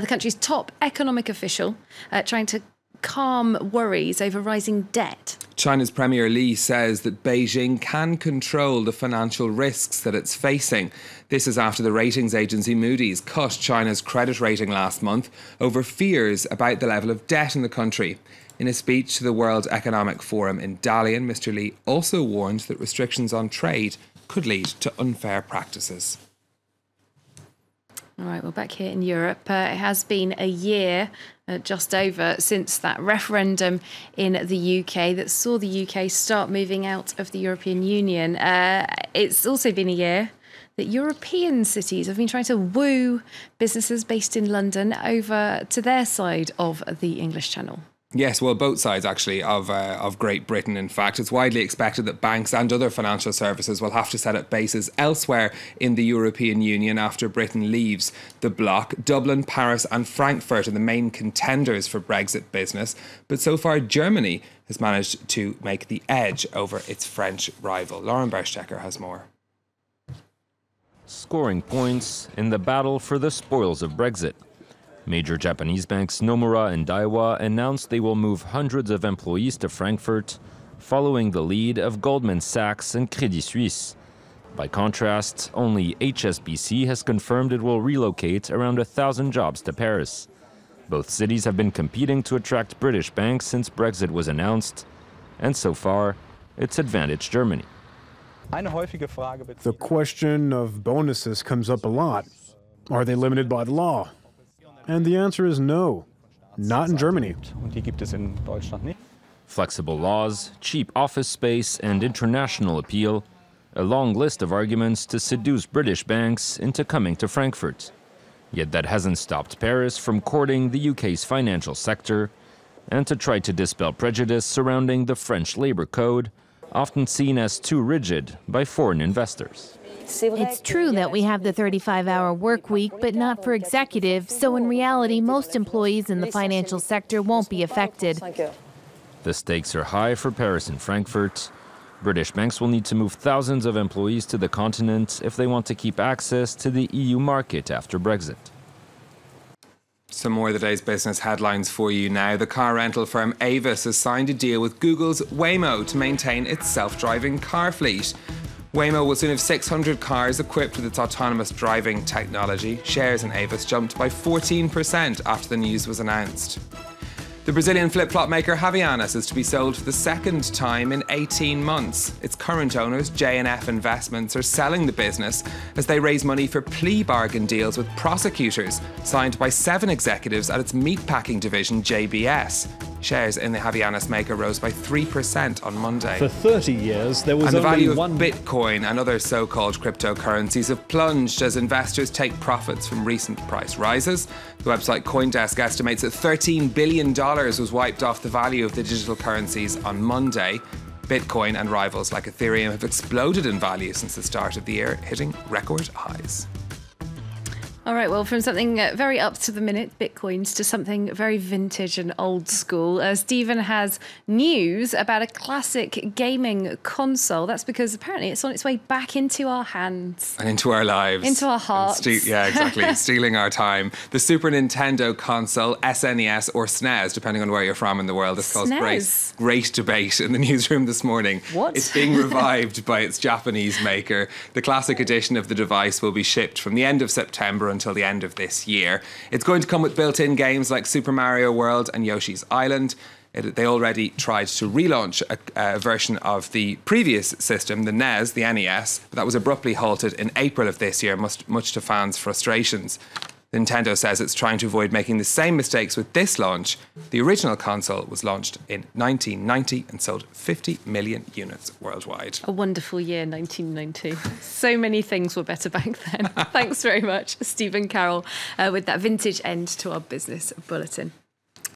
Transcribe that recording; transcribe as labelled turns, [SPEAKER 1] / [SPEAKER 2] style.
[SPEAKER 1] the country's top economic official, trying to calm worries over rising debt.
[SPEAKER 2] China's Premier Li says that Beijing can control the financial risks that it's facing. This is after the ratings agency Moody's cut China's credit rating last month over fears about the level of debt in the country. In a speech to the World Economic Forum in Dalian, Mr. Li also warned that restrictions on trade could lead to unfair practices.
[SPEAKER 1] All right, well, back here in Europe, it has been a year, just over, since that referendum in the UK that saw the UK start moving out of the European Union. It's also been a year that European cities have been trying to woo businesses based in London over to their side of the English Channel.
[SPEAKER 2] Yes, well, both sides actually of Great Britain. In fact, it's widely expected that banks and other financial services will have to set up bases elsewhere in the European Union after Britain leaves the bloc. Dublin, Paris and Frankfurt are the main contenders for Brexit business. But so far, Germany has managed to make the edge over its French rival. Lauren Berstecker has more.
[SPEAKER 3] Scoring points in the battle for the spoils of Brexit. Major Japanese banks Nomura and Daiwa announced they will move hundreds of employees to Frankfurt, following the lead of Goldman Sachs and Credit Suisse. By contrast, only HSBC has confirmed it will relocate around 1,000 jobs to Paris. Both cities have been competing to attract British banks since Brexit was announced, and so far, it's advantaged Germany.
[SPEAKER 4] The question of bonuses comes up a lot. Are they limited by the law? And the answer is no, not in Germany.
[SPEAKER 3] Flexible laws, cheap office space, and international appeal, a long list of arguments to seduce British banks into coming to Frankfurt. Yet that hasn't stopped Paris from courting the UK's financial sector and to try to dispel prejudice surrounding the French labour code, often seen as too rigid by foreign investors.
[SPEAKER 5] It's true that we have the 35-hour work week, but not for executives, so in reality, most employees in the financial sector won't be affected.
[SPEAKER 3] The stakes are high for Paris and Frankfurt. British banks will need to move thousands of employees to the continent if they want to keep access to the EU market after Brexit.
[SPEAKER 2] Some more of the day's business headlines for you now. The car rental firm Avis has signed a deal with Google's Waymo to maintain its self-driving car fleet. Waymo will soon have 600 cars equipped with its autonomous driving technology. Shares in Avis jumped by 14% after the news was announced. The Brazilian flip-flop maker Havaianas is to be sold for the second time in 18 months. Its current owners, J&F Investments, are selling the business as they raise money for plea bargain deals with prosecutors signed by 7 executives at its meatpacking division, JBS. Shares in the Havaianas maker rose by 3% on Monday.
[SPEAKER 6] For 30 years, there was
[SPEAKER 2] and the value of
[SPEAKER 6] one
[SPEAKER 2] Bitcoin and other so-called cryptocurrencies have plunged as investors take profits from recent price rises. The website CoinDesk estimates that $13 billion was wiped off the value of the digital currencies on Monday. Bitcoin and rivals like Ethereum have exploded in value since the start of the year, hitting record highs.
[SPEAKER 1] All right, well, from something very up to the minute, Bitcoins, to something very vintage and old school, Stephen has news about a classic gaming console. That's because apparently it's on its way back into our hands.
[SPEAKER 2] And into our lives.
[SPEAKER 1] Into our hearts.
[SPEAKER 2] Yeah, exactly. Stealing our time. The Super Nintendo console, SNES or SNES, depending on where you're from in the world. This caused great debate in the newsroom this morning.
[SPEAKER 1] What?
[SPEAKER 2] It's being revived by its Japanese maker. The classic edition of the device will be shipped from the end of September until the end of this year. It's going to come with built-in games like Super Mario World and Yoshi's Island. They already tried to relaunch a version of the previous system, the NES, the NES, but that was abruptly halted in April of this year, much to fans' frustrations. Nintendo says it's trying to avoid making the same mistakes with this launch. The original console was launched in 1990 and sold 50 million units worldwide.
[SPEAKER 1] A wonderful year, 1990. So many things were better back then. Thanks very much, Stephen Carroll, with that vintage end to our business bulletin.